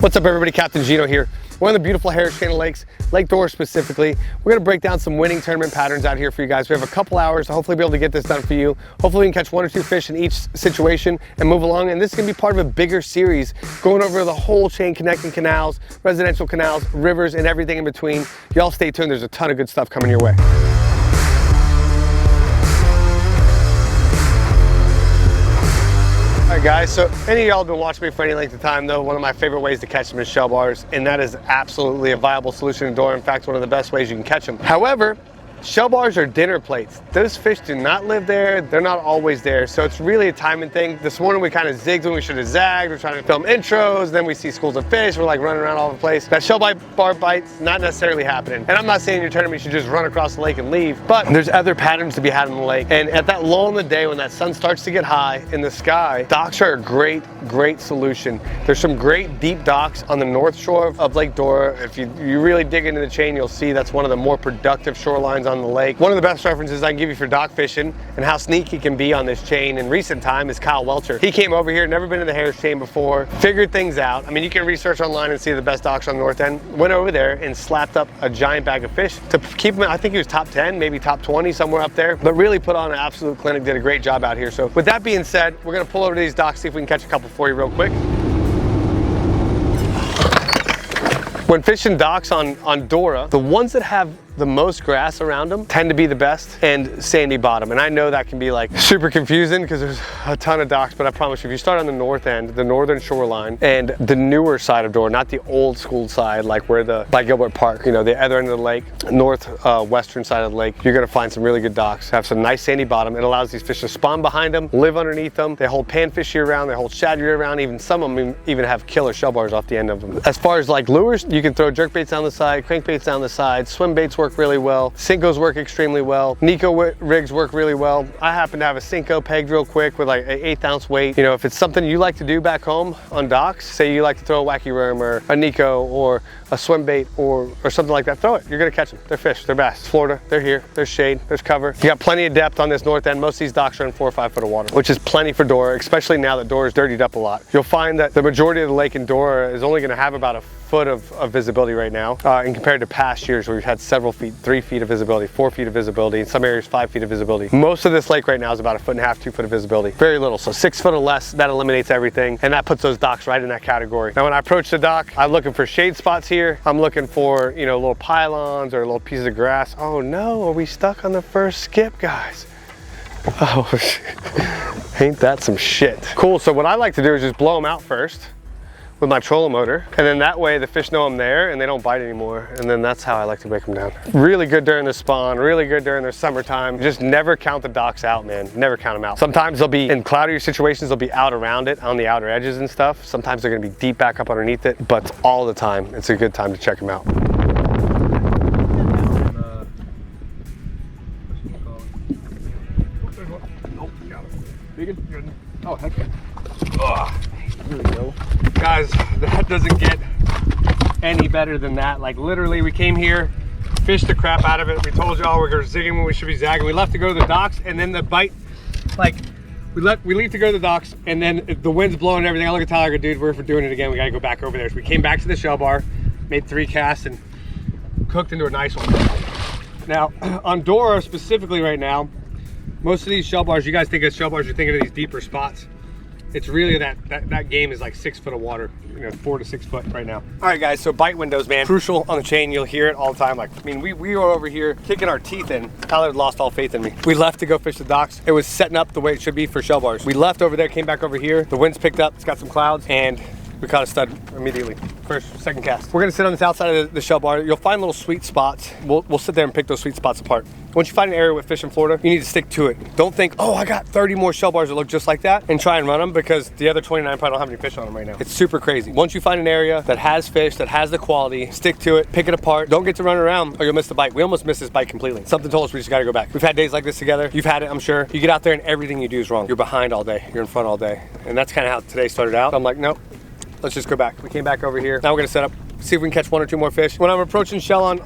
What's up everybody, Captain Gino here. We're on the beautiful Harris Chain of Lakes, Lake Dora specifically. We're gonna break down some winning tournament patterns out here for you guys. We have a couple hours to hopefully be able to get this done for you. Hopefully we can catch 1 or 2 fish in each situation and move along. And this is gonna be part of a bigger series going over the whole chain, connecting canals, residential canals, rivers, and everything in between. Y'all stay tuned, there's a ton of good stuff coming your way. Alright guys, so any of y'all have been watching me for any length of time though, one of my favorite ways to catch them is shell bars, and that is absolutely a viable solution in Dora. In fact, one of the best ways you can catch them. However, shell bars are dinner plates. Those fish do not live there. They're not always there. So it's really a timing thing. This morning we kind of zigged when we should have zagged. We're trying to film intros. Then we see schools of fish. We're like running around all over the place. That shell bar bite's not necessarily happening. And I'm not saying your tournament should just run across the lake and leave, but there's other patterns to be had in the lake. And at that lull in the day when that sun starts to get high in the sky, docks are a great solution. There's some great deep docks on the north shore of Lake Dora. If you really dig into the chain, you'll see that's one of the more productive shorelines on the lake. One of the best references I can give you for dock fishing and how sneaky can be on this chain in recent time is Kyle Welcher. He came over here, never been in the Harris chain before, figured things out. I mean, you can research online and see the best docks on the north end. Went over there and slapped up a giant bag of fish to keep him. I think he was top 10, maybe top 20, somewhere up there, but really put on an absolute clinic, did a great job out here. So with that being said, we're gonna pull over to these docks, see if we can catch a couple for you real quick. When fishing docks on Dora, the ones that have the most grass around them tend to be the best, and sandy bottom. And I know that can be like super confusing because there's a ton of docks, but I promise you, if you start on the north end, the northern shoreline, and the newer side of Dora, not the old school side, like where by Gilbert Park, you know, the other end of the lake, western side of the lake, you're gonna find some really good docks, have some nice sandy bottom. It allows these fish to spawn behind them, live underneath them. They hold panfish year round, they hold shad year round, even some of them even have killer shell bars off the end of them. As far as like lures, you can throw jerk baits down the side, crankbaits down the side, swim baits work really well, Senkos work extremely well, Nico rigs work really well. I happen to have a Senko pegged real quick with like an 1/8 ounce weight. You know, if it's something you like to do back home on docks, say you like to throw a wacky worm or a Nico or a swim bait or something like that, throw it. You're gonna catch them. They're fish, they're bass. It's Florida, they're here, there's shade, there's cover. You got plenty of depth on this north end. Most of these docks are in 4 or 5 foot of water, which is plenty for Dora, especially now that Dora's dirtied up a lot. You'll find that the majority of the lake in Dora is only gonna have about a foot of visibility right now, and compared to past years where we've had several feet, 3 feet of visibility, 4 feet of visibility, in some areas 5 feet of visibility. Most of this lake right now is about 1.5 feet, 2 foot of visibility. Very little, so 6 foot or less, that eliminates everything, and that puts those docks right in that category. Now when I approach the dock, I'm looking for shade spots here. I'm looking for, you know, little pylons or little pieces of grass. Oh no, are we stuck on the first skip, guys? Oh, ain't that some shit. Cool, so what I like to do is just blow them out first with my trolling motor, and then that way the fish know I'm there and they don't bite anymore, and then that's how I like to break them down. Really good during the spawn, really good during their summertime. Just never count the docks out, man. Never count them out. Sometimes they'll be in cloudier situations, they'll be out around it on the outer edges and stuff. Sometimes they're gonna be deep back up underneath it, but all the time it's a good time to check them out. Oh, heck yeah. There we go. Guys, that doesn't get any better than that. Like literally, we came here, fished the crap out of it. We told y'all we're zigging when we should be zagging. We left to go to the docks, and then the bite, like we leave to go to the docks, and then the wind's blowing and everything. I look at Tyler, I go, dude, we're doing it again. We gotta go back over there. So we came back to the shell bar, made 3 casts, and cooked into a nice one. Now, on Dora specifically right now, most of these shell bars, you guys think of shell bars, you're thinking of these deeper spots. It's really that game is like 6 foot of water, you know, 4 to 6 foot right now. All right, guys, so bite windows, man, crucial on the chain. You'll hear it all the time. Like, I mean, we were over here kicking our teeth in. Tyler lost all faith in me. We left to go fish the docks. It was setting up the way it should be for shell bars. We left over there, came back over here. The wind's picked up, it's got some clouds, and we caught a stud immediately. Second cast. We're gonna sit on this outside of the shell bar. You'll find little sweet spots. We'll sit there and pick those sweet spots apart. Once you find an area with fish in Florida, you need to stick to it. Don't think, oh, I got 30 more shell bars that look just like that, and try and run them, because the other 29 probably don't have any fish on them right now. It's super crazy. Once you find an area that has fish, that has the quality, stick to it, pick it apart. Don't get to run around or you'll miss the bite. We almost missed this bite completely. Something told us we just gotta go back. We've had days like this together. You've had it, I'm sure. You get out there and everything you do is wrong. You're behind all day, you're in front all day. And that's kind of how today started out. I'm like, nope. Let's just go back. We came back over here. Now we're gonna set up see if we can catch 1 or 2 more fish. When I'm approaching shell on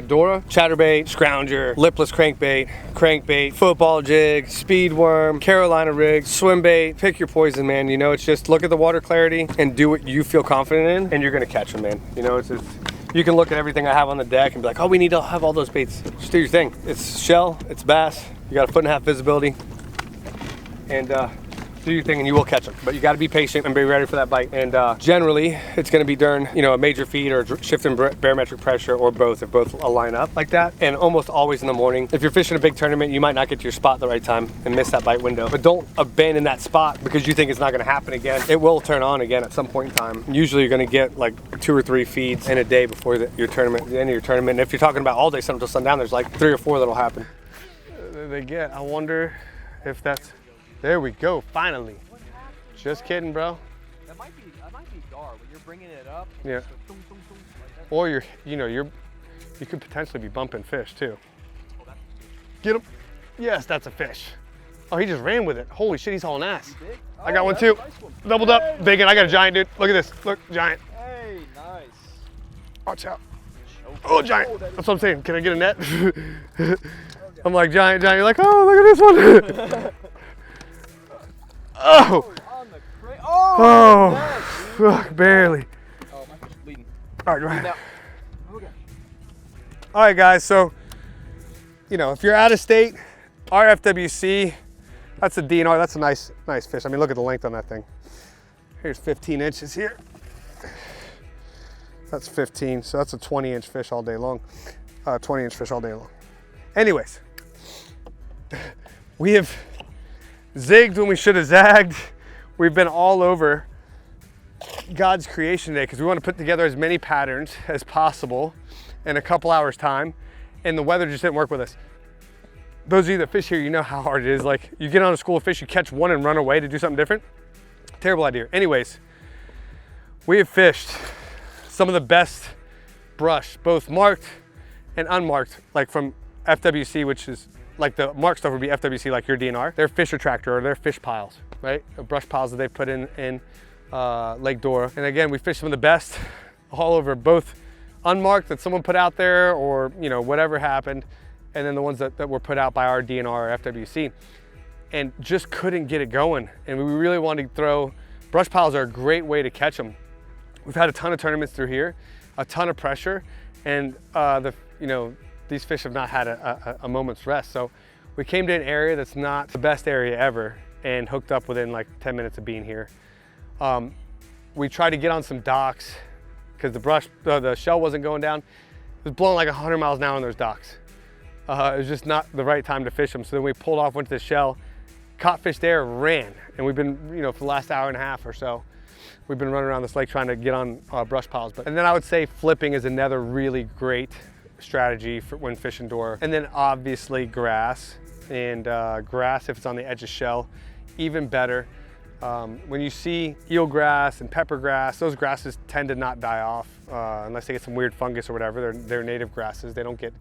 Dora, chatterbait, scrounger, lipless crankbait, football jig, speed worm, Carolina rig, swim bait, pick your poison, man. You know, it's just look at the water clarity and do what you feel confident in, and you're gonna catch them, man. You know, it's you can look at everything I have on the deck and be like, oh, we need to have all those baits. Just do your thing. It's shell, it's bass. You got a 1.5 foot visibility, and do your thing and you will catch them. But you got to be patient and be ready for that bite. And generally, it's going to be during, you know, a major feed or shifting barometric pressure, or both, if both line up like that. And almost always in the morning. If you're fishing a big tournament, you might not get to your spot at the right time and miss that bite window. But don't abandon that spot because you think it's not going to happen again. It will turn on again at some point in time. Usually, you're going to get like 2 or 3 feeds in a day before your tournament, the end of your tournament. And if you're talking about all day, sun till sundown, there's like 3 or 4 that'll happen. They get. I wonder if that's. There we go. Finally. Just kidding, bro. That might be Dar when you're bringing it up. Yeah. Thum, thum, thum, like Or you could potentially be bumping fish too. Oh, that's Get him. Yes, that's a fish. Oh, he just ran with it. Holy shit, he's hauling ass. you did? I got one too. Nice one. Doubled up, big one. I got a giant, dude. Look at this. Look, giant. Hey, nice. Watch out. Oh, giant. That's what I'm saying. Can I get a net? I'm like, giant. You're like, oh, look at this one. Oh. Oh, fuck, barely. Oh, my fish is bleeding. All right, Now. Okay. All right, guys. So, you know, if you're out of state, RFWC, that's a DNR. That's a nice fish. I mean, look at the length on that thing. Here's 15 inches here. That's 15, so that's a 20-inch fish all day long. 20-inch fish all day long. Anyways, we have zigged when we should have zagged. We've been all over God's creation today because we want to put together as many patterns as possible in a couple hours time, and the weather just didn't work with us. Those of you that fish here, you know how hard it is. Like, you get on a school of fish, you catch one and run away to do something different. Terrible idea. Anyways, we have fished some of the best brush, both marked and unmarked, like from FWC, which is like the marked stuff would be FWC, like your DNR. They're fish attractor, or they're fish piles, right? Brush piles that they put in Lake Dora. And again, we fished some of the best all over, both unmarked that someone put out there, or, you know, whatever happened, and then the ones that were put out by our DNR or FWC, and just couldn't get it going. And we really wanted to throw, brush piles are a great way to catch them. We've had a ton of tournaments through here, a ton of pressure, and these fish have not had a moment's rest. So we came to an area that's not the best area ever and hooked up within like 10 minutes of being here. We tried to get on some docks because the shell wasn't going down. It was blowing like 100 miles an hour on those docks. It was just not the right time to fish them. So then we pulled off, went to the shell, caught fish there, ran. And we've been, for the last hour and a half or so, we've been running around this lake trying to get on brush piles. And then I would say flipping is another really great strategy for when fishing Dora. And then obviously grass, and grass, if it's on the edge of shell, even better. When you see eelgrass and pepper grass, those grasses tend to not die off unless they get some weird fungus or whatever. They're native grasses. They don't get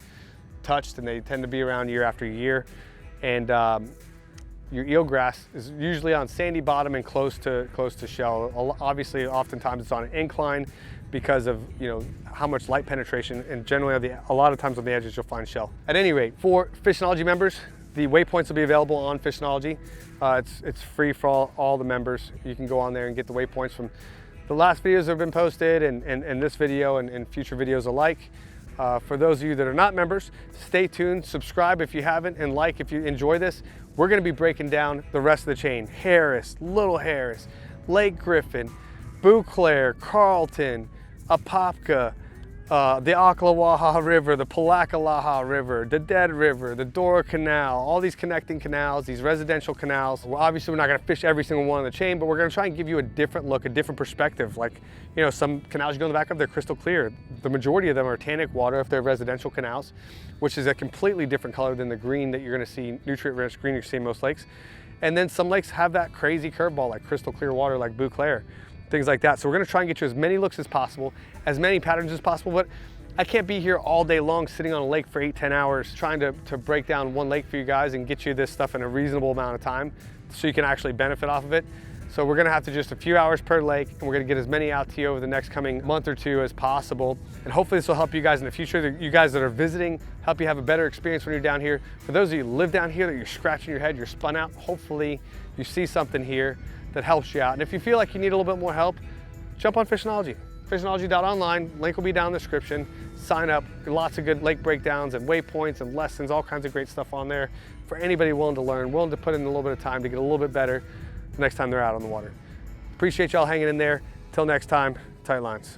touched, and they tend to be around year after year. And your eelgrass is usually on sandy bottom and close to shell. Obviously, oftentimes it's on an incline because of how much light penetration, and generally a lot of times on the edges you'll find shell. At any rate, for Fishnology members, the waypoints will be available on Fishnology. It's free for all the members. You can go on there and get the waypoints from the last videos that have been posted, and this video and future videos alike. For those of you that are not members, stay tuned, subscribe if you haven't, and like if you enjoy this. We're gonna be breaking down the rest of the chain. Harris, Little Harris, Lake Griffen, Beauclair, Carlton, Apopka, the Ocklawaha River, the Palatlakaha River, the Dead River, the Dora Canal, all these connecting canals, these residential canals. Well, obviously we're not gonna fish every single one on the chain, but we're gonna try and give you a different look, a different perspective. Like, some canals you go in the back of, they're crystal clear. The majority of them are tannic water if they're residential canals, which is a completely different color than the green that you're gonna see, nutrient-rich green you see in most lakes. And then some lakes have that crazy curveball, like crystal clear water, like Beauclair, things like that. So we're gonna try and get you as many looks as possible, as many patterns as possible, but I can't be here all day long sitting on a lake for 8-10 hours trying to break down one lake for you guys and get you this stuff in a reasonable amount of time so you can actually benefit off of it. So we're gonna have to just a few hours per lake, and we're gonna get as many out to you over the next coming month or two as possible. And hopefully this will help you guys in the future. You guys that are visiting, help you have a better experience when you're down here. For those of you who live down here that you're scratching your head, you're spun out, hopefully you see something here that helps you out. And if you feel like you need a little bit more help, jump on Fishnology. Fishnology.online, link will be down in the description. Sign up, lots of good lake breakdowns and waypoints and lessons, all kinds of great stuff on there for anybody willing to learn, willing to put in a little bit of time to get a little bit better the next time they're out on the water. Appreciate y'all hanging in there. Till next time, tight lines.